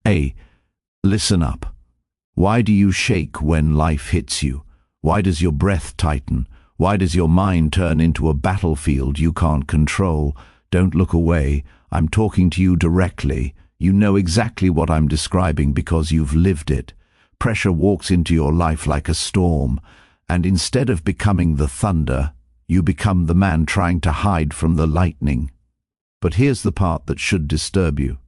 A. Listen up. Why do you shake when life hits you? Why does your breath tighten? Why does your mind turn into a battlefield you can't control? Don't look away. I'm talking to you directly. You know exactly what I'm describing because you've lived it. Pressure walks into your life like a storm, and instead of becoming the thunder, you become the man trying to hide from the lightning. But here's the part that should disturb you.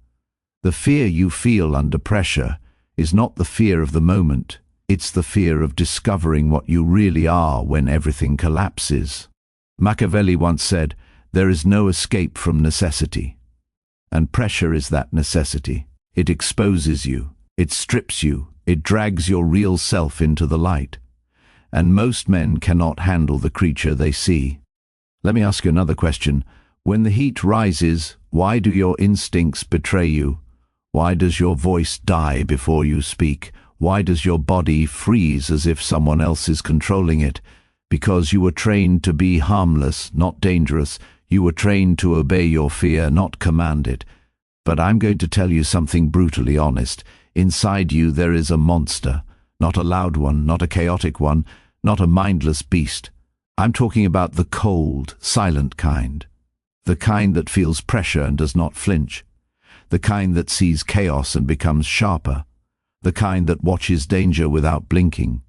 The fear you feel under pressure is not the fear of the moment. It's the fear of discovering what you really are when everything collapses. Machiavelli once said, "There is no escape from necessity." And pressure is that necessity. It exposes you, it strips you, it drags your real self into the light. And most men cannot handle the creature they see. Let me ask you another question. When the heat rises, why do your instincts betray you? Why does your voice die before you speak? Why does your body freeze as if someone else is controlling it? Because you were trained to be harmless, not dangerous. You were trained to obey your fear, not command it. But I'm going to tell you something brutally honest. Inside you there is a monster, not a loud one, not a chaotic one, not a mindless beast. I'm talking about the cold, silent kind. The kind that feels pressure and does not flinch. The kind that sees chaos and becomes sharper. The kind that watches danger without blinking.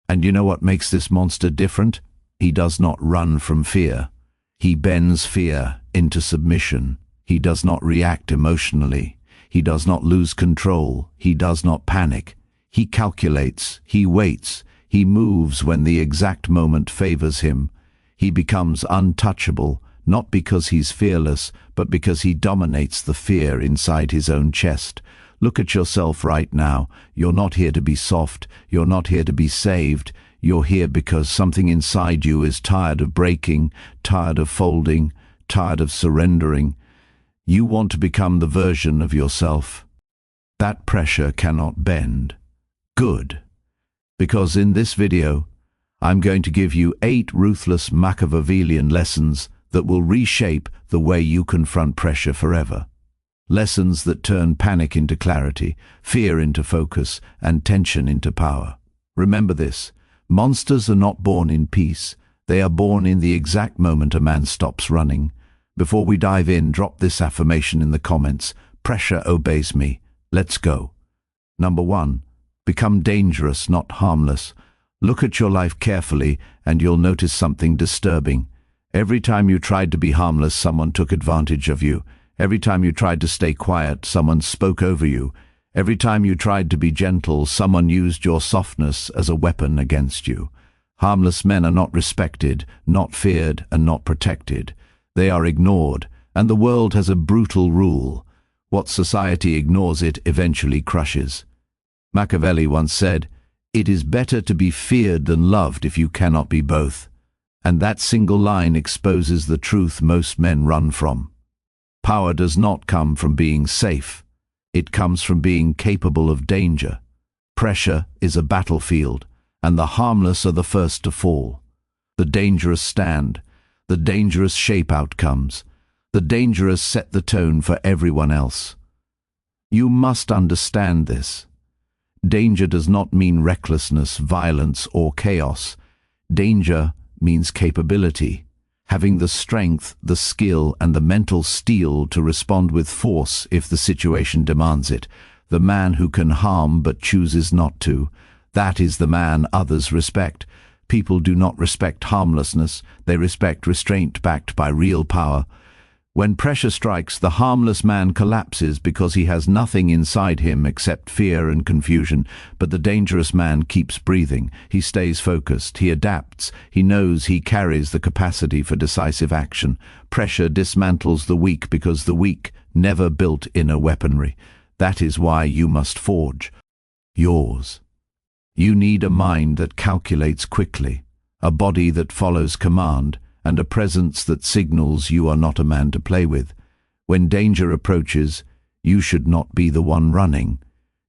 And you know what makes this monster different? He does not run from fear. He bends fear into submission. He does not react emotionally. He does not lose control. He does not panic. He calculates. He waits. He moves when the exact moment favors him. He becomes untouchable, not because he's fearless, but because he dominates the fear inside his own chest. Look at yourself right now. You're not here to be soft. You're not here to be saved. You're here because something inside you is tired of breaking, tired of folding, tired of surrendering. You want to become the version of yourself. That pressure cannot bend. Good. Because in this video, I'm going to give you 8 ruthless Machiavellian lessons that will reshape the way you confront pressure forever. Lessons that turn panic into clarity, fear into focus, and tension into power. Remember this, monsters are not born in peace. They are born in the exact moment a man stops running. Before we dive in, drop this affirmation in the comments. Pressure obeys me. Let's go. Number 1. Become dangerous, not harmless. Look at your life carefully and you'll notice something disturbing. Every time you tried to be harmless, someone took advantage of you. Every time you tried to stay quiet, someone spoke over you. Every time you tried to be gentle, someone used your softness as a weapon against you. Harmless men are not respected, not feared, and not protected. They are ignored, and the world has a brutal rule. What society ignores it eventually crushes. Machiavelli once said, "It is better to be feared than loved if you cannot be both." And that single line exposes the truth most men run from. Power does not come from being safe. It comes from being capable of danger. Pressure is a battlefield, and the harmless are the first to fall. The dangerous stand. The dangerous shape outcomes. The dangerous set the tone for everyone else. You must understand this. Danger does not mean recklessness, violence, or chaos. Danger means capability, having the strength, the skill, and the mental steel to respond with force if the situation demands it. The man who can harm but chooses not to, that is the man others respect. People do not respect harmlessness, they respect restraint backed by real power. When pressure strikes, the harmless man collapses because he has nothing inside him except fear and confusion. But the dangerous man keeps breathing. He stays focused. He adapts. He knows he carries the capacity for decisive action. Pressure dismantles the weak because the weak never built inner weaponry. That is why you must forge yours. You need a mind that calculates quickly, a body that follows command, and a presence that signals you are not a man to play with. When danger approaches, you should not be the one running.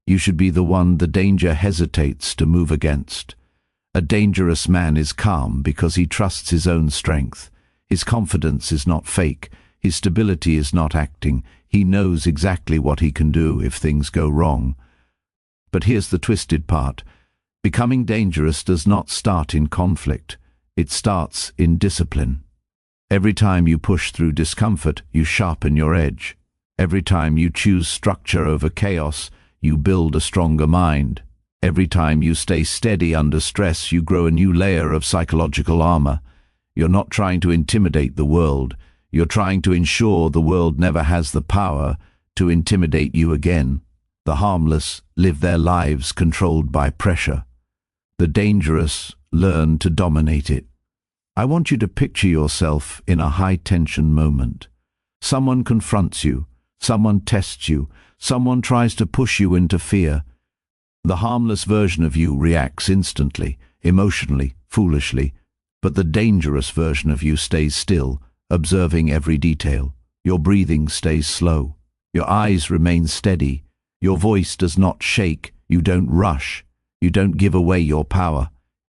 You should be the one the danger hesitates to move against. A dangerous man is calm because he trusts his own strength. His confidence is not fake. His stability is not acting. He knows exactly what he can do if things go wrong. But here's the twisted part. Becoming dangerous does not start in conflict. It starts in discipline. Every time you push through discomfort, you sharpen your edge. Every time you choose structure over chaos, you build a stronger mind. Every time you stay steady under stress, you grow a new layer of psychological armor. You're not trying to intimidate the world. You're trying to ensure the world never has the power to intimidate you again. The harmless live their lives controlled by pressure. The dangerous learn to dominate it. I want you to picture yourself in a high-tension moment. Someone confronts you. Someone tests you. Someone tries to push you into fear. The harmless version of you reacts instantly, emotionally, foolishly, but the dangerous version of you stays still, observing every detail. Your breathing stays slow. Your eyes remain steady. Your voice does not shake. You don't rush. You don't give away your power.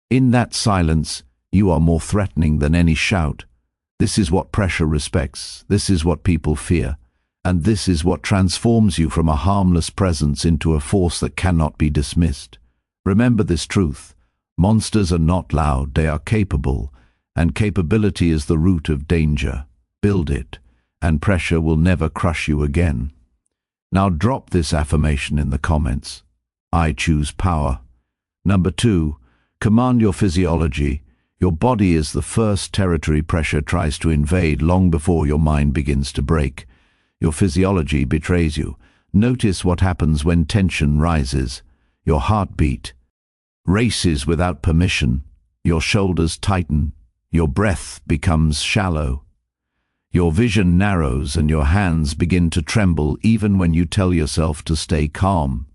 In that silence, you are more threatening than any shout. This is what pressure respects. This is what people fear. And this is what transforms you from a harmless presence into a force that cannot be dismissed. Remember this truth. Monsters are not loud, they are capable, and capability is the root of danger. Build it, and pressure will never crush you again. Now drop this affirmation in the comments. I choose power. Number 2, command your physiology. Your body is the first territory pressure tries to invade long before your mind begins to break. Your physiology betrays you. Notice what happens when tension rises. Your heartbeat races without permission. Your shoulders tighten. Your breath becomes shallow. Your vision narrows and your hands begin to tremble even when you tell yourself to stay calm.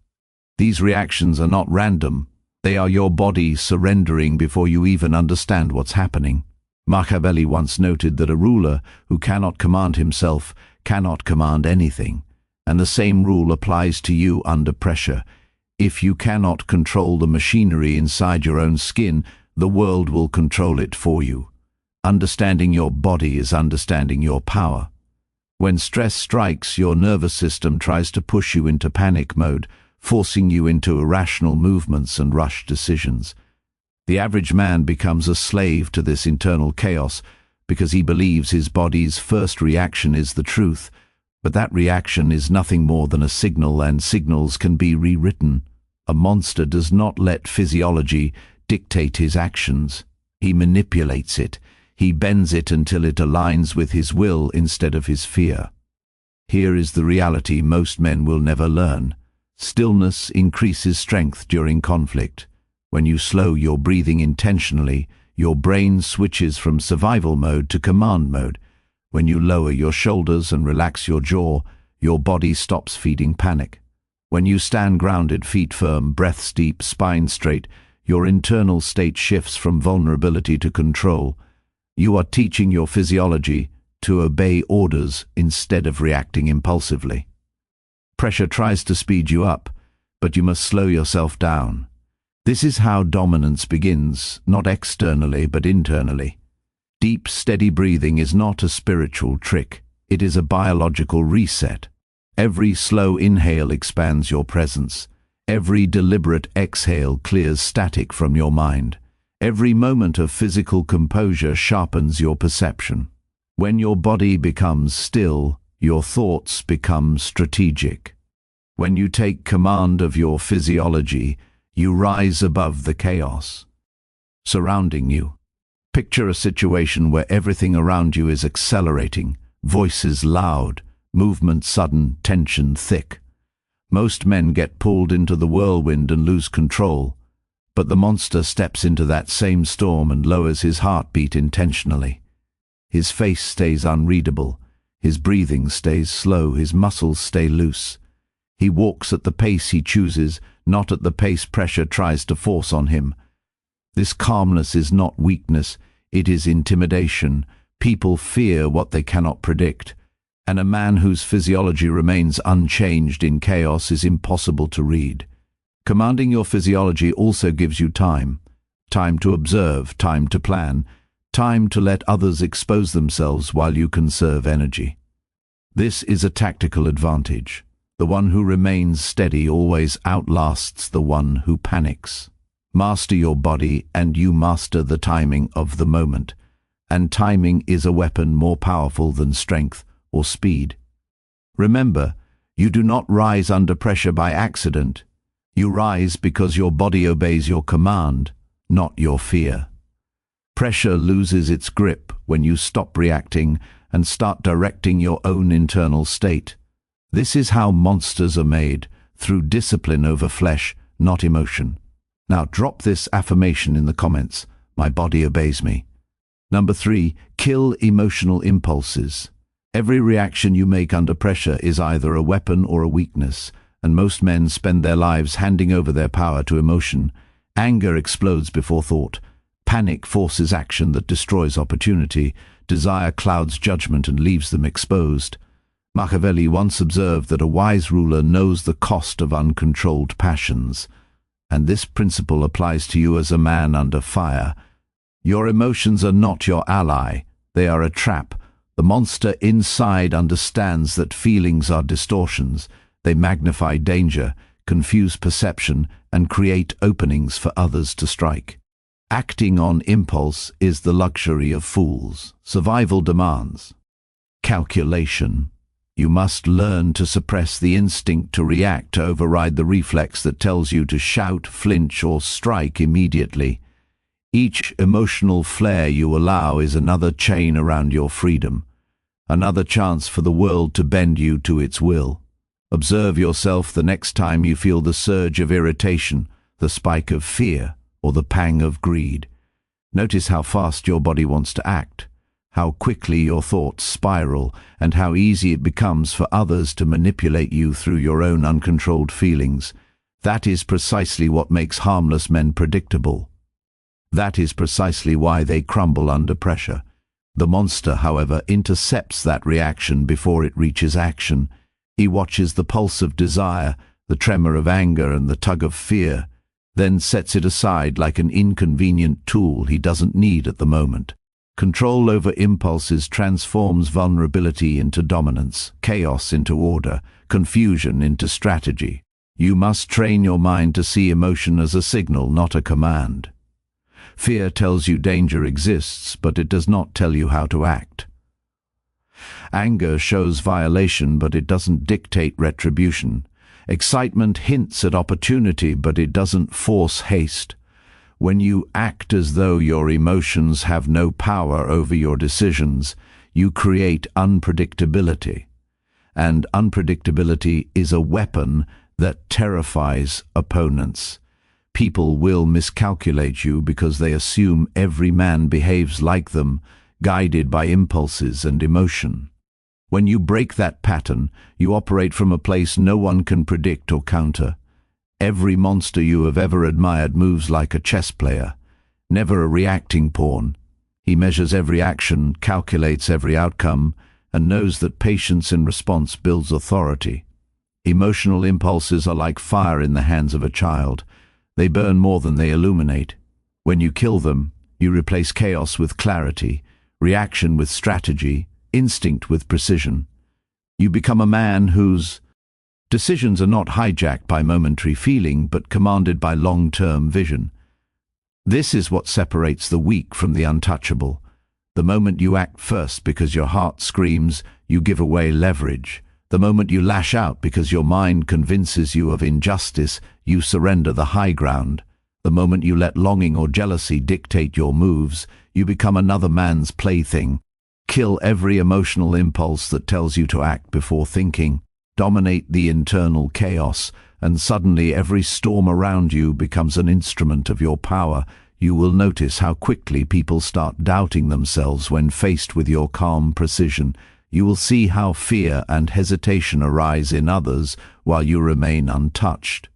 These reactions are not random. They are your body surrendering before you even understand what's happening. Machiavelli once noted that a ruler who cannot command himself cannot command anything, and the same rule applies to you under pressure. If you cannot control the machinery inside your own skin, the world will control it for you. Understanding your body is understanding your power. When stress strikes, your nervous system tries to push you into panic mode, forcing you into irrational movements and rushed decisions. The average man becomes a slave to this internal chaos because he believes his body's first reaction is the truth, but that reaction is nothing more than a signal, and signals can be rewritten. A monster does not let physiology dictate his actions. He manipulates it. He bends it until it aligns with his will instead of his fear. Here is the reality most men will never learn. Stillness increases strength during conflict. When you slow your breathing intentionally, your brain switches from survival mode to command mode. When you lower your shoulders and relax your jaw, your body stops feeding panic. When you stand grounded, feet firm, breaths deep, spine straight, your internal state shifts from vulnerability to control. You are teaching your physiology to obey orders instead of reacting impulsively. Pressure tries to speed you up, but you must slow yourself down. This is how dominance begins, not externally but internally. Deep, steady breathing is not a spiritual trick. It is a biological reset. Every slow inhale expands your presence. Every deliberate exhale clears static from your mind. Every moment of physical composure sharpens your perception. When your body becomes still, your thoughts become strategic. When you take command of your physiology, you rise above the chaos surrounding you. Picture a situation where everything around you is accelerating, voices loud, movement sudden, tension thick. Most men get pulled into the whirlwind and lose control, but the monster steps into that same storm and lowers his heartbeat intentionally. His face stays unreadable, his breathing stays slow, his muscles stay loose. He walks at the pace he chooses, not at the pace pressure tries to force on him. This calmness is not weakness, it is intimidation. People fear what they cannot predict, and a man whose physiology remains unchanged in chaos is impossible to read. Commanding your physiology also gives you time. Time to observe, time to plan, time to let others expose themselves while you conserve energy. This is a tactical advantage. The one who remains steady always outlasts the one who panics. Master your body and you master the timing of the moment. And timing is a weapon more powerful than strength or speed. Remember, you do not rise under pressure by accident. You rise because your body obeys your command, not your fear. Pressure loses its grip when you stop reacting and start directing your own internal state. This is how monsters are made, through discipline over flesh, not emotion. Now drop this affirmation in the comments. My body obeys me. Number 3, kill emotional impulses. Every reaction you make under pressure is either a weapon or a weakness, and most men spend their lives handing over their power to emotion. Anger explodes before thought. Panic forces action that destroys opportunity. Desire clouds judgment and leaves them exposed. Machiavelli once observed that a wise ruler knows the cost of uncontrolled passions. And this principle applies to you as a man under fire. Your emotions are not your ally. They are a trap. The monster inside understands that feelings are distortions. They magnify danger, confuse perception, and create openings for others to strike. Acting on impulse is the luxury of fools. Survival demands calculation. You must learn to suppress the instinct to react to override the reflex that tells you to shout, flinch, or strike immediately. Each emotional flare you allow is another chain around your freedom, another chance for the world to bend you to its will. Observe yourself the next time you feel the surge of irritation, the spike of fear, or the pang of greed. Notice how fast your body wants to act, how quickly your thoughts spiral, and how easy it becomes for others to manipulate you through your own uncontrolled feelings. That is precisely what makes harmless men predictable. That is precisely why they crumble under pressure. The monster, however, intercepts that reaction before it reaches action. He watches the pulse of desire, the tremor of anger, and the tug of fear, then sets it aside like an inconvenient tool he doesn't need at the moment. Control over impulses transforms vulnerability into dominance, chaos into order, confusion into strategy. You must train your mind to see emotion as a signal, not a command. Fear tells you danger exists, but it does not tell you how to act. Anger shows violation, but it doesn't dictate retribution. Excitement hints at opportunity, but it doesn't force haste. When you act as though your emotions have no power over your decisions, you create unpredictability. And unpredictability is a weapon that terrifies opponents. People will miscalculate you because they assume every man behaves like them, guided by impulses and emotion. When you break that pattern, you operate from a place no one can predict or counter. Every monster you have ever admired moves like a chess player, never a reacting pawn. He measures every action, calculates every outcome, and knows that patience in response builds authority. Emotional impulses are like fire in the hands of a child. They burn more than they illuminate. When you kill them, you replace chaos with clarity, reaction with strategy, instinct with precision. You become a man whose decisions are not hijacked by momentary feeling, but commanded by long-term vision. This is what separates the weak from the untouchable. The moment you act first because your heart screams, you give away leverage. The moment you lash out because your mind convinces you of injustice, you surrender the high ground. The moment you let longing or jealousy dictate your moves, you become another man's plaything. Kill every emotional impulse that tells you to act before thinking. Dominate the internal chaos, and suddenly every storm around you becomes an instrument of your power. You will notice how quickly people start doubting themselves when faced with your calm precision. You will see how fear and hesitation arise in others while you remain untouched.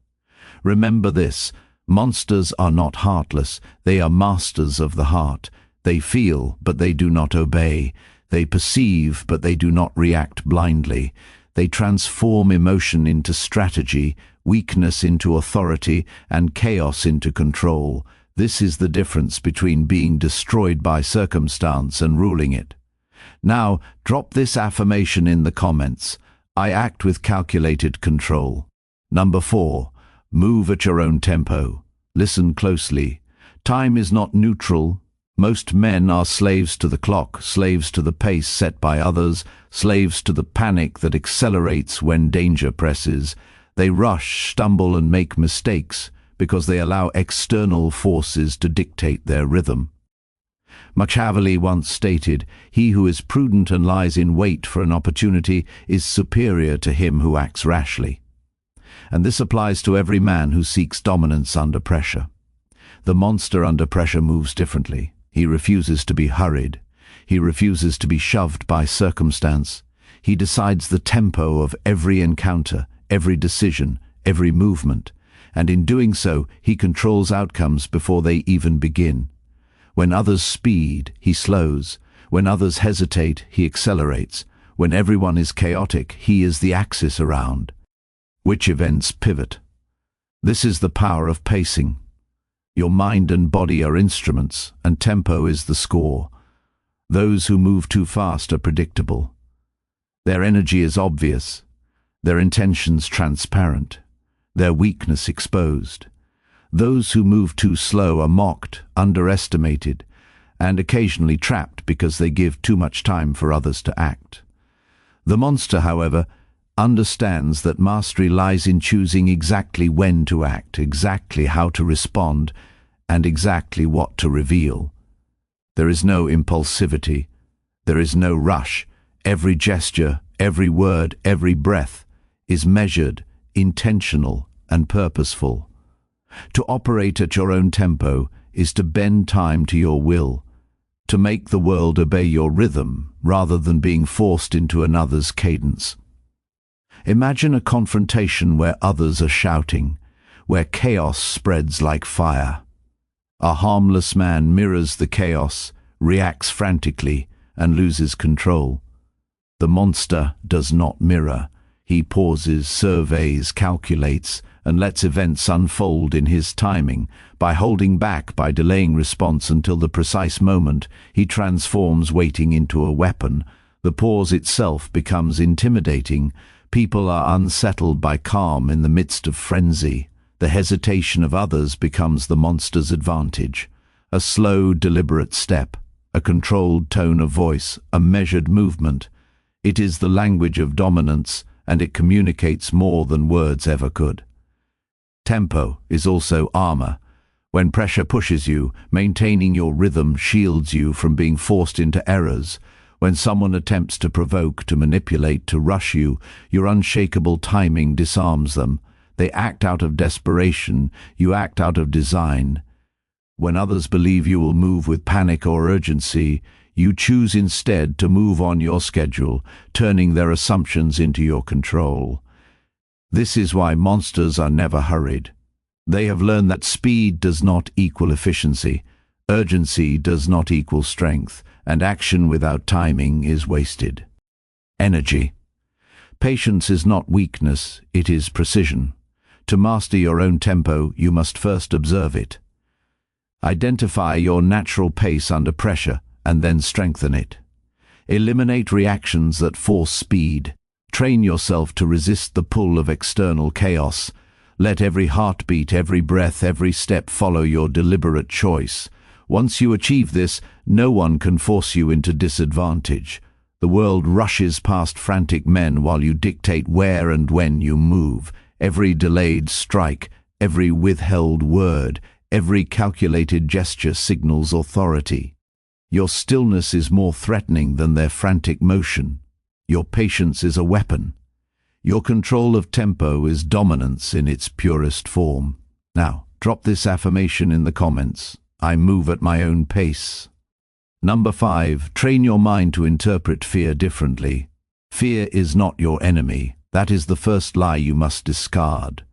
Remember this: monsters are not heartless. They are masters of the heart. They feel, but they do not obey. They perceive, but they do not react blindly. They transform emotion into strategy, weakness into authority, and chaos into control. This is the difference between being destroyed by circumstance and ruling it. Now, drop this affirmation in the comments. I act with calculated control. Number 4. Move at your own tempo. Listen closely. Time is not neutral. Most men are slaves to the clock, slaves to the pace set by others, slaves to the panic that accelerates when danger presses. They rush, stumble, and make mistakes because they allow external forces to dictate their rhythm. Machiavelli once stated, "He who is prudent and lies in wait for an opportunity is superior to him who acts rashly." And this applies to every man who seeks dominance under pressure. The monster under pressure moves differently. He refuses to be hurried. He refuses to be shoved by circumstance. He decides the tempo of every encounter, every decision, every movement, and in doing so, he controls outcomes before they even begin. When others speed, he slows. When others hesitate, he accelerates. When everyone is chaotic, he is the axis around which events pivot. This is the power of pacing. Your mind and body are instruments, and tempo is the score. Those who move too fast are predictable. Their energy is obvious, their intentions transparent, their weakness exposed. Those who move too slow are mocked, underestimated, and occasionally trapped because they give too much time for others to act. The monster, however, understands that mastery lies in choosing exactly when to act, exactly how to respond, and exactly what to reveal. There is no impulsivity. There is no rush. Every gesture, every word, every breath is measured, intentional, and purposeful. To operate at your own tempo is to bend time to your will, to make the world obey your rhythm rather than being forced into another's cadence. Imagine a confrontation where others are shouting, where chaos spreads like fire. A harmless man mirrors the chaos, reacts frantically, and loses control. The monster does not mirror. He pauses, surveys, calculates, and lets events unfold in his timing. By holding back, by delaying response until the precise moment, he transforms waiting into a weapon. The pause itself becomes intimidating. People are unsettled by calm in the midst of frenzy. The hesitation of others becomes the monster's advantage. A slow, deliberate step, a controlled tone of voice, a measured movement. It is the language of dominance, and it communicates more than words ever could. Tempo is also armor. When pressure pushes you, maintaining your rhythm shields you from being forced into errors. When someone attempts to provoke, to manipulate, to rush you, your unshakable timing disarms them. They act out of desperation, you act out of design. When others believe you will move with panic or urgency, you choose instead to move on your schedule, turning their assumptions into your control. This is why monsters are never hurried. They have learned that speed does not equal efficiency, urgency does not equal strength, and action without timing is wasted. Energy. Patience is not weakness, it is precision. To master your own tempo, you must first observe it. Identify your natural pace under pressure, and then strengthen it. Eliminate reactions that force speed. Train yourself to resist the pull of external chaos. Let every heartbeat, every breath, every step follow your deliberate choice. Once you achieve this, no one can force you into disadvantage. The world rushes past frantic men while you dictate where and when you move. Every delayed strike, every withheld word, every calculated gesture signals authority. Your stillness is more threatening than their frantic motion. Your patience is a weapon. Your control of tempo is dominance in its purest form. Now, drop this affirmation in the comments. I move at my own pace. Number 5. Train your mind to interpret fear differently. Fear is not your enemy. That is the first lie you must discard.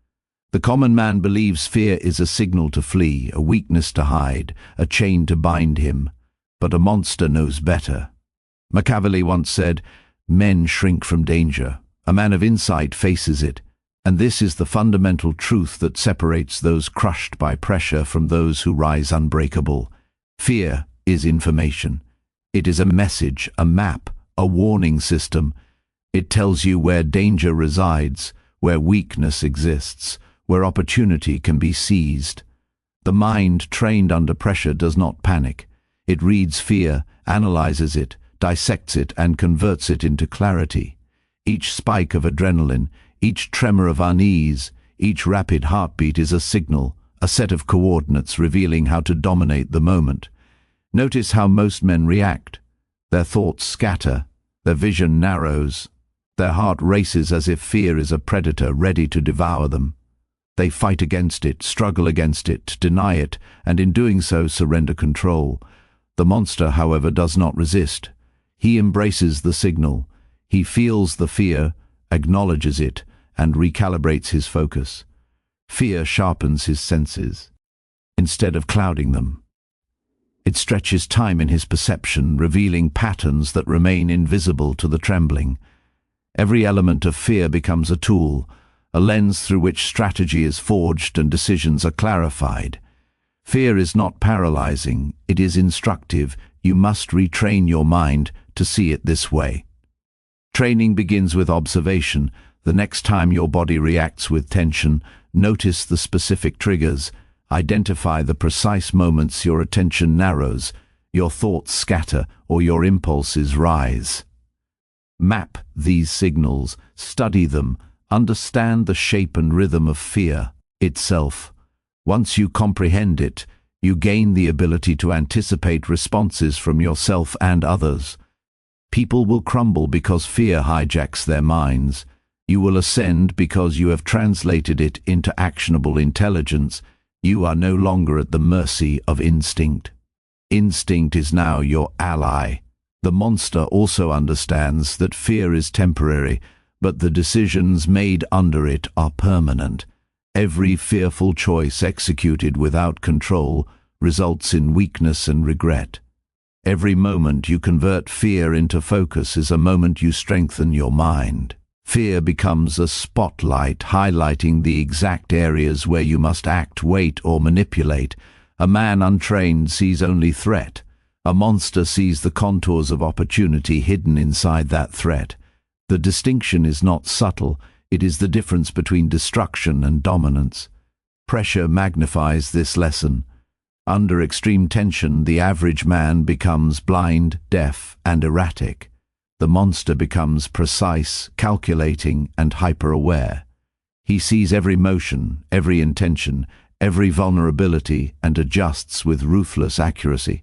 The common man believes fear is a signal to flee, a weakness to hide, a chain to bind him. But a monster knows better. Machiavelli once said, "Men shrink from danger. A man of insight faces it." And this is the fundamental truth that separates those crushed by pressure from those who rise unbreakable. Fear is information. It is a message, a map, a warning system. It tells you where danger resides, where weakness exists, where opportunity can be seized. The mind trained under pressure does not panic. It reads fear, analyzes it, dissects it, and converts it into clarity. Each spike of adrenaline, each tremor of unease, each rapid heartbeat is a signal, a set of coordinates revealing how to dominate the moment. Notice how most men react. Their thoughts scatter, their vision narrows, their heart races as if fear is a predator ready to devour them. They fight against it, struggle against it, deny it, and in doing so surrender control. The monster, however, does not resist. He embraces the signal. He feels the fear, acknowledges it, and recalibrates his focus. Fear sharpens his senses, instead of clouding them. It stretches time in his perception, revealing patterns that remain invisible to the trembling. Every element of fear becomes a tool, a lens through which strategy is forged and decisions are clarified. Fear is not paralyzing, it is instructive. You must retrain your mind to see it this way. Training begins with observation. The next time your body reacts with tension, notice the specific triggers. Identify the precise moments your attention narrows, your thoughts scatter, or your impulses rise. Map these signals, study them, understand the shape and rhythm of fear itself. Once you comprehend it, you gain the ability to anticipate responses from yourself and others. People will crumble because fear hijacks their minds. You will ascend because you have translated it into actionable intelligence. You are no longer at the mercy of instinct. Instinct is now your ally. The monster also understands that fear is temporary, but the decisions made under it are permanent. Every fearful choice executed without control results in weakness and regret. Every moment you convert fear into focus is a moment you strengthen your mind. Fear becomes a spotlight highlighting the exact areas where you must act, wait, or manipulate. A man untrained sees only threat. A monster sees the contours of opportunity hidden inside that threat. The distinction is not subtle, it is the difference between destruction and dominance. Pressure magnifies this lesson. Under extreme tension, the average man becomes blind, deaf, and erratic. The monster becomes precise, calculating, and hyper-aware. He sees every motion, every intention, every vulnerability, and adjusts with ruthless accuracy.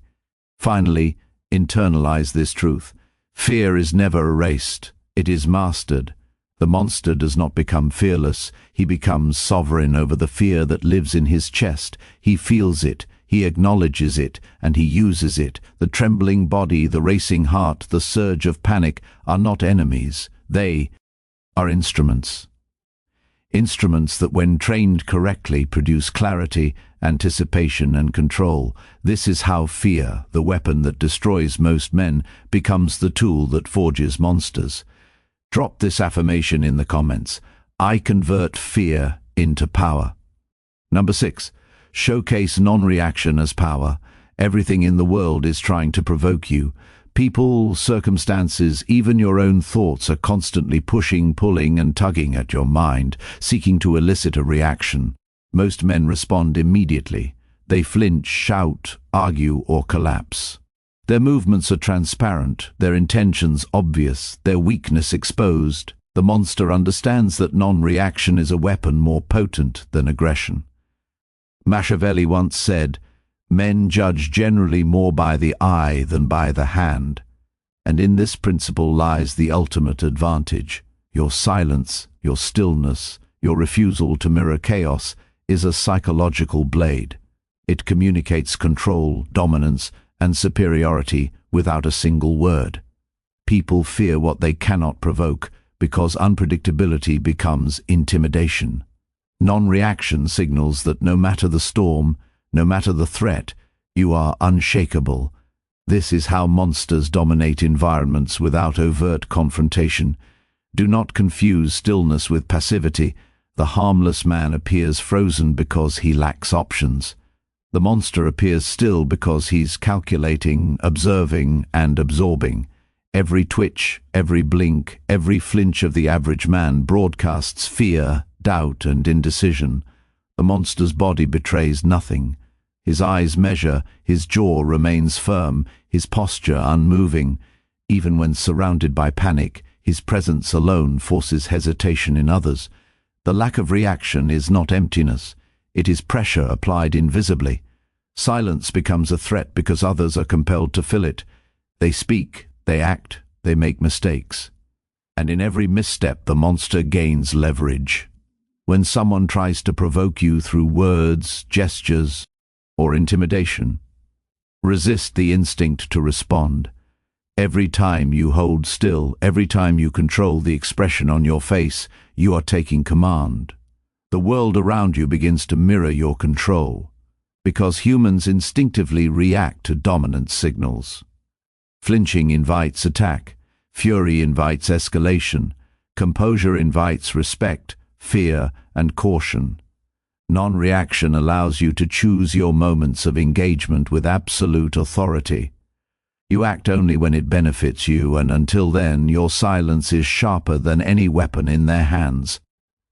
Finally, internalize this truth. Fear is never erased, it is mastered. The monster does not become fearless, he becomes sovereign over the fear that lives in his chest. He feels it, he acknowledges it, and he uses it. The trembling body, the racing heart, the surge of panic are not enemies. They are instruments. Instruments that, when trained correctly, produce clarity, anticipation, and control. This is how fear, the weapon that destroys most men, becomes the tool that forges monsters. Drop this affirmation in the comments. I convert fear into power. Number 6. Showcase non-reaction as power. Everything in the world is trying to provoke you. People, circumstances, even your own thoughts are constantly pushing, pulling, and tugging at your mind, seeking to elicit a reaction. Most men respond immediately. They flinch, shout, argue, or collapse. Their movements are transparent, their intentions obvious, their weakness exposed. The monster understands that non-reaction is a weapon more potent than aggression. Machiavelli once said, "Men judge generally more by the eye than by the hand." And in this principle lies the ultimate advantage. Your silence, your stillness, your refusal to mirror chaos is a psychological blade. It communicates control, dominance, and superiority without a single word. People fear what they cannot provoke because unpredictability becomes intimidation. Non-reaction signals that no matter the storm, no matter the threat, you are unshakable. This is how monsters dominate environments without overt confrontation. Do not confuse stillness with passivity. The harmless man appears frozen because he lacks options. The monster appears still because he's calculating, observing, and absorbing. Every twitch, every blink, every flinch of the average man broadcasts fear, doubt, and indecision. The monster's body betrays nothing. His eyes measure, his jaw remains firm, his posture unmoving. Even when surrounded by panic, his presence alone forces hesitation in others. The lack of reaction is not emptiness. It is pressure applied invisibly. Silence becomes a threat because others are compelled to fill it. They speak, they act, they make mistakes. And in every misstep, the monster gains leverage. When someone tries to provoke you through words, gestures, or intimidation, resist the instinct to respond. Every time you hold still, every time you control the expression on your face, you are taking command. The world around you begins to mirror your control, because humans instinctively react to dominant signals. Flinching invites attack, fury invites escalation, composure invites respect, fear, and caution. Non-reaction allows you to choose your moments of engagement with absolute authority. You act only when it benefits you, and until then, your silence is sharper than any weapon in their hands.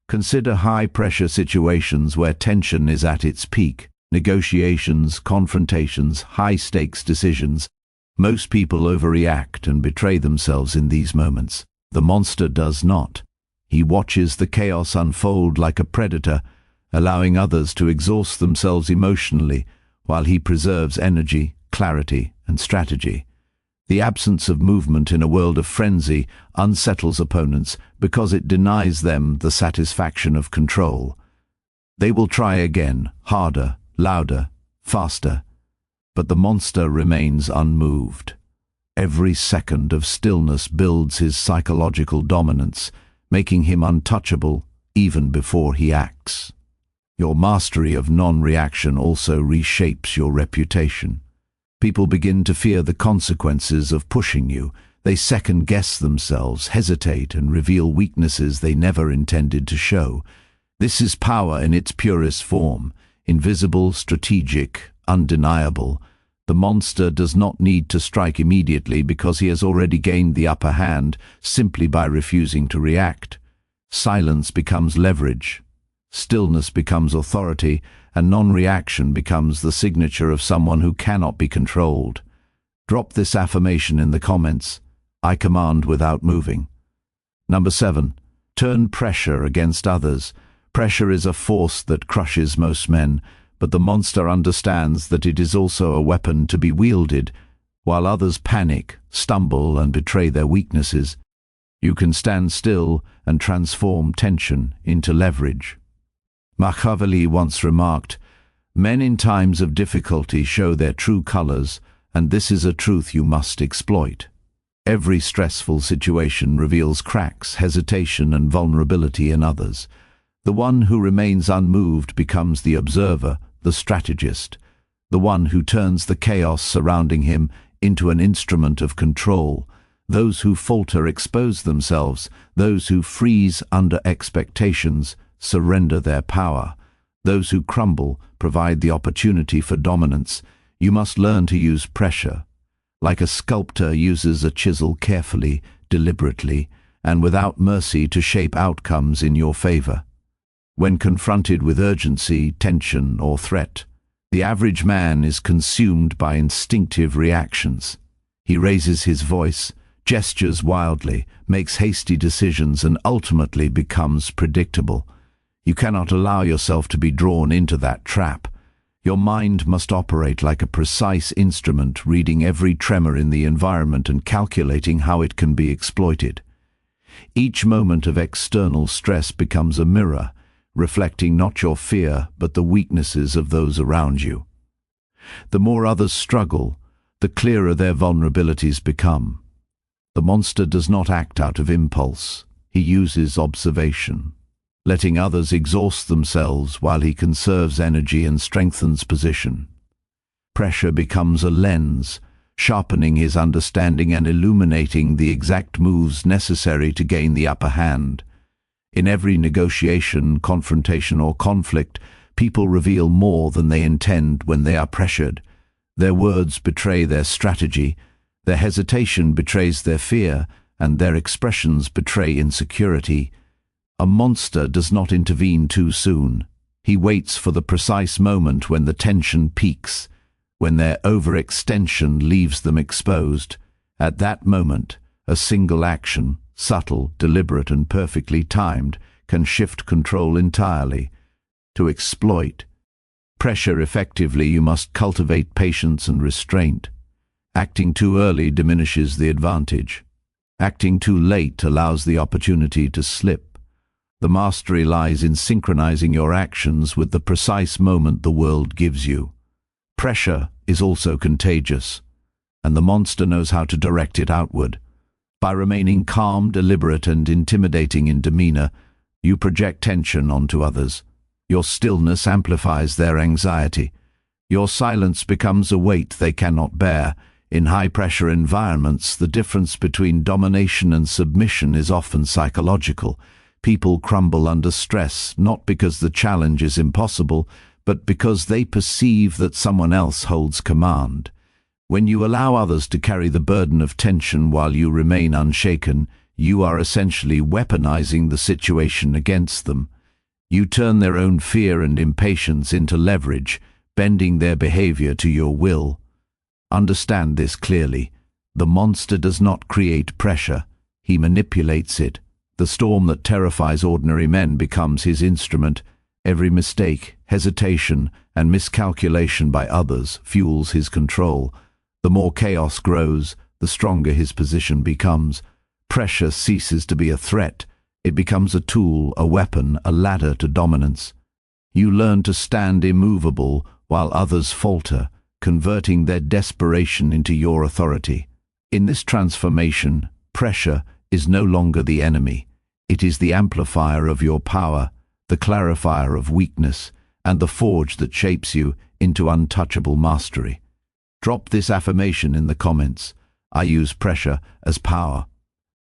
Consider high-pressure situations where tension is at its peak. Negotiations, confrontations, high-stakes decisions. Most people overreact and betray themselves in these moments. The monster does not. He watches the chaos unfold like a predator, allowing others to exhaust themselves emotionally while he preserves energy, clarity, and strategy. The absence of movement in a world of frenzy unsettles opponents because it denies them the satisfaction of control. They will try again, harder, louder, faster, but the monster remains unmoved. Every second of stillness builds his psychological dominance, making him untouchable even before he acts. Your mastery of non-reaction also reshapes your reputation. People begin to fear the consequences of pushing you. They second-guess themselves, hesitate, and reveal weaknesses they never intended to show. This is power in its purest form, invisible, strategic, undeniable. The monster does not need to strike immediately because he has already gained the upper hand simply by refusing to react. Silence becomes leverage. Stillness becomes authority, and non-reaction becomes the signature of someone who cannot be controlled. Drop this affirmation in the comments. I command without moving. Number 7. Turn pressure against others. Pressure is a force that crushes most men, but the monster understands that it is also a weapon to be wielded. While others panic, stumble, and betray their weaknesses, you can stand still and transform tension into leverage. Machiavelli once remarked, "Men in times of difficulty show their true colors, and this is a truth you must exploit." Every stressful situation reveals cracks, hesitation, and vulnerability in others. The one who remains unmoved becomes the observer, the strategist, the one who turns the chaos surrounding him into an instrument of control. Those who falter expose themselves. Those who freeze under expectations surrender their power. Those who crumble provide the opportunity for dominance. You must learn to use pressure, like a sculptor uses a chisel carefully, deliberately, and without mercy to shape outcomes in your favor. When confronted with urgency, tension, or threat, the average man is consumed by instinctive reactions. He raises his voice, gestures wildly, makes hasty decisions, and ultimately becomes predictable. You cannot allow yourself to be drawn into that trap. Your mind must operate like a precise instrument, reading every tremor in the environment and calculating how it can be exploited. Each moment of external stress becomes a mirror, reflecting not your fear but the weaknesses of those around you. The more others struggle, the clearer their vulnerabilities become. The monster does not act out of impulse. He uses observation, letting others exhaust themselves while he conserves energy and strengthens position. Pressure becomes a lens, sharpening his understanding and illuminating the exact moves necessary to gain the upper hand. In every negotiation, confrontation, or conflict, people reveal more than they intend when they are pressured. Their words betray their strategy, Their hesitation betrays their fear, and their expressions betray insecurity. A monster does not intervene too soon. He waits for the precise moment when the tension peaks, when their overextension leaves them exposed. At that moment, a single action, subtle, deliberate, and perfectly timed, can shift control entirely. To exploit pressure effectively, you must cultivate patience and restraint. Acting too early diminishes the advantage. Acting too late allows the opportunity to slip. The mastery lies in synchronizing your actions with the precise moment the world gives you. Pressure is also contagious, and the monster knows how to direct it outward. By remaining calm, deliberate, and intimidating in demeanor, you project tension onto others. Your stillness amplifies their anxiety. Your silence becomes a weight they cannot bear. In high-pressure environments, the difference between domination and submission is often psychological. People crumble under stress, not because the challenge is impossible, but because they perceive that someone else holds command. When you allow others to carry the burden of tension while you remain unshaken, you are essentially weaponizing the situation against them. You turn their own fear and impatience into leverage, bending their behavior to your will. Understand this clearly. The monster does not create pressure. He manipulates it. The storm that terrifies ordinary men becomes his instrument. Every mistake, hesitation, and miscalculation by others fuels his control. The more chaos grows, the stronger his position becomes. Pressure ceases to be a threat. It becomes a tool, a weapon, a ladder to dominance. You learn to stand immovable while others falter, converting their desperation into your authority. In this transformation, pressure is no longer the enemy. It is the amplifier of your power, the clarifier of weakness, and the forge that shapes you into untouchable mastery. Drop this affirmation in the comments. I use pressure as power.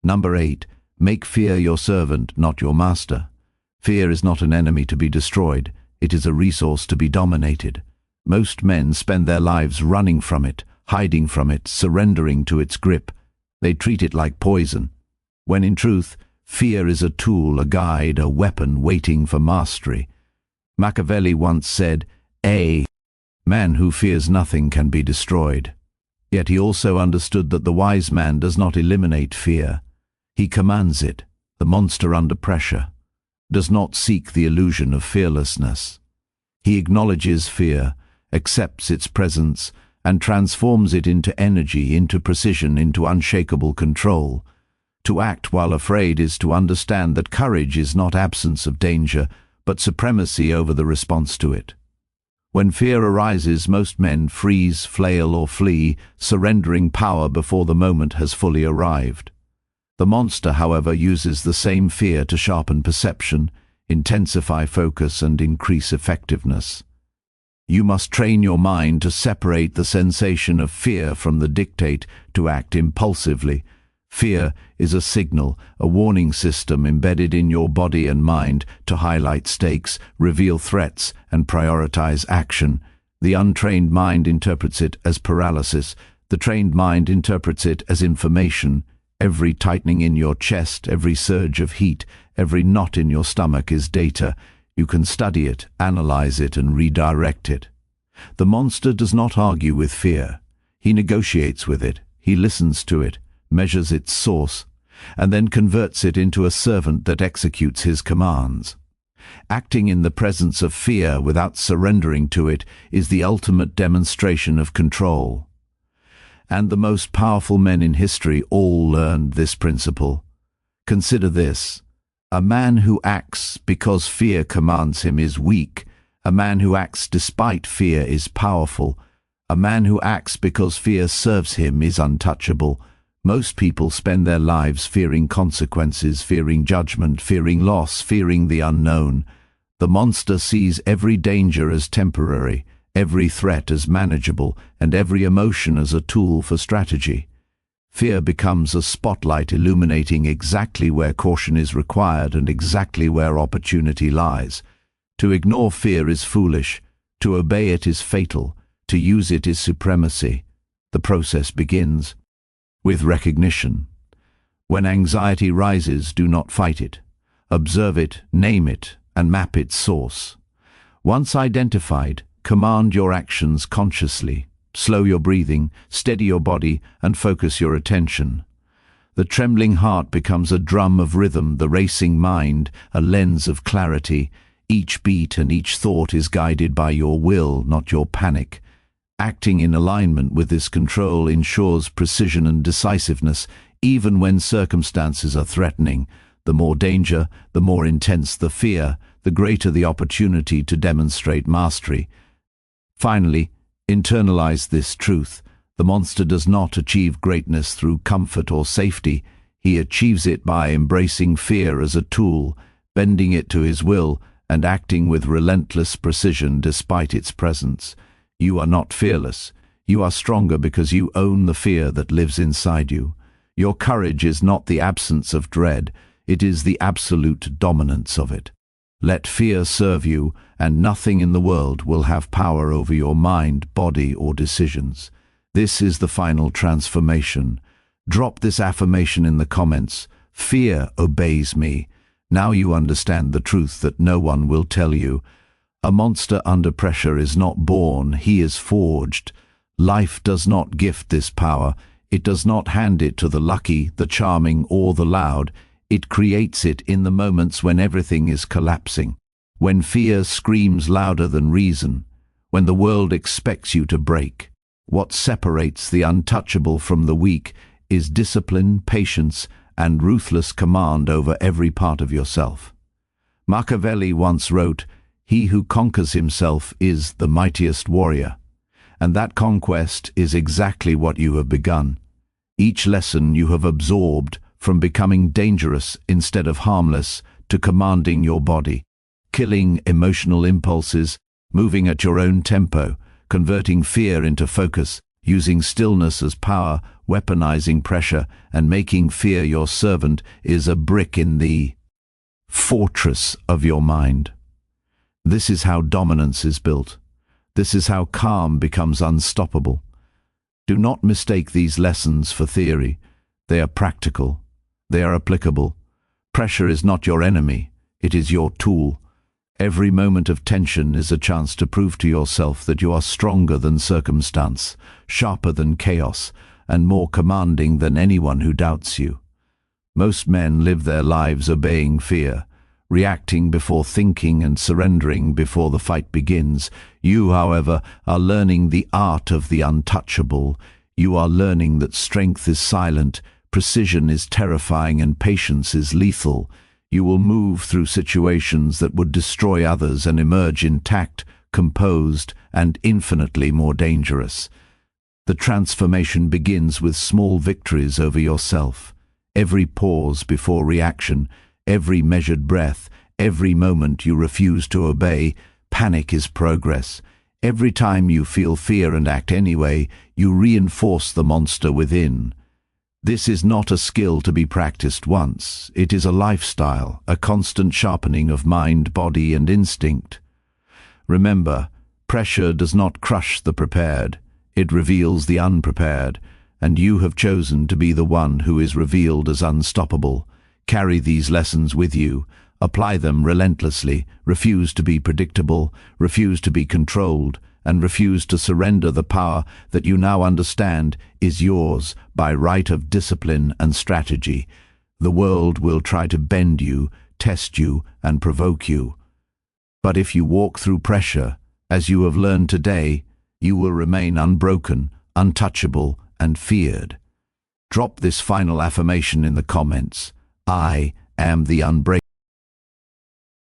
Number 8. Make fear your servant, not your master. Fear is not an enemy to be destroyed. It is a resource to be dominated. Most men spend their lives running from it, hiding from it, surrendering to its grip. They treat it like poison, when in truth, fear is a tool, a guide, a weapon waiting for mastery. Machiavelli once said, "A man who fears nothing can be destroyed." Yet he also understood that the wise man does not eliminate fear. He commands it. The monster under pressure does not seek the illusion of fearlessness. He acknowledges fear, accepts its presence, and transforms it into energy, into precision, into unshakable control. To act while afraid is to understand that courage is not absence of danger, but supremacy over the response to it. When fear arises, most men freeze, flail, or flee, surrendering power before the moment has fully arrived. The monster, however, uses the same fear to sharpen perception, intensify focus, and increase effectiveness. You must train your mind to separate the sensation of fear from the dictate to act impulsively. Fear is a signal, a warning system embedded in your body and mind to highlight stakes, reveal threats, and prioritize action. The untrained mind interprets it as paralysis. The trained mind interprets it as information. Every tightening in your chest, every surge of heat, every knot in your stomach is data. You can study it, analyze it, and redirect it. The monster does not argue with fear. He negotiates with it. He listens to it, measures its source, and then converts it into a servant that executes his commands. Acting in the presence of fear without surrendering to it is the ultimate demonstration of control. And the most powerful men in history all learned this principle. Consider this. A man who acts because fear commands him is weak. A man who acts despite fear is powerful. A man who acts because fear serves him is untouchable. Most people spend their lives fearing consequences, fearing judgment, fearing loss, fearing the unknown. The monster sees every danger as temporary, every threat as manageable, and every emotion as a tool for strategy. Fear becomes a spotlight illuminating exactly where caution is required and exactly where opportunity lies. To ignore fear is foolish. To obey it is fatal. To use it is supremacy. The process begins. with recognition. When anxiety rises, do not fight it. Observe it, name it, and map its source. Once identified, command your actions consciously. Slow your breathing, steady your body, and focus your attention. The trembling heart becomes a drum of rhythm, the racing mind a lens of clarity. Each beat and each thought is guided by your will, not your panic. Acting in alignment with this control ensures precision and decisiveness, even when circumstances are threatening. The more danger, the more intense the fear, the greater the opportunity to demonstrate mastery. Finally, internalize this truth. The monster does not achieve greatness through comfort or safety. He achieves it by embracing fear as a tool, bending it to his will, and acting with relentless precision despite its presence. You are not fearless. You are stronger because you own the fear that lives inside you. Your courage is not the absence of dread, it is the absolute dominance of it. Let fear serve you, and nothing in the world will have power over your mind, body, or decisions. This is the final transformation. Drop this affirmation in the comments. Fear obeys me. Now you understand the truth that no one will tell you. A monster under pressure is not born, he is forged. Life does not gift this power. It does not hand it to the lucky, the charming, or the loud. It creates it in the moments when everything is collapsing, when fear screams louder than reason, when the world expects you to break. What separates the untouchable from the weak is discipline, patience, and ruthless command over every part of yourself. Machiavelli once wrote, "He who conquers himself is the mightiest warrior." And that conquest is exactly what you have begun. Each lesson you have absorbed, from becoming dangerous instead of harmless to commanding your body, killing emotional impulses, moving at your own tempo, converting fear into focus, using stillness as power, weaponizing pressure, and making fear your servant, is a brick in the fortress of your mind. This is how dominance is built. This is how calm becomes unstoppable. Do not mistake these lessons for theory. They are practical. They are applicable. Pressure is not your enemy. It is your tool. Every moment of tension is a chance to prove to yourself that you are stronger than circumstance, sharper than chaos, and more commanding than anyone who doubts you. Most men live their lives obeying fear, reacting before thinking and surrendering before the fight begins. You, however, are learning the art of the untouchable. You are learning that strength is silent, precision is terrifying, and patience is lethal. You will move through situations that would destroy others and emerge intact, composed, and infinitely more dangerous. The transformation begins with small victories over yourself. Every pause before reaction, every measured breath, every moment you refuse to obey, panic is progress. Every time you feel fear and act anyway, you reinforce the monster within. This is not a skill to be practiced once. It is a lifestyle, a constant sharpening of mind, body, and instinct. Remember, pressure does not crush the prepared. It reveals the unprepared, and you have chosen to be the one who is revealed as unstoppable. Carry these lessons with you. Apply them relentlessly. Refuse to be predictable. Refuse to be controlled. And refuse to surrender the power that you now understand is yours by right of discipline and strategy. The world will try to bend you, test you, and provoke you. But if you walk through pressure, as you have learned today, you will remain unbroken, untouchable, and feared. Drop this final affirmation in the comments. I am the unbreakable.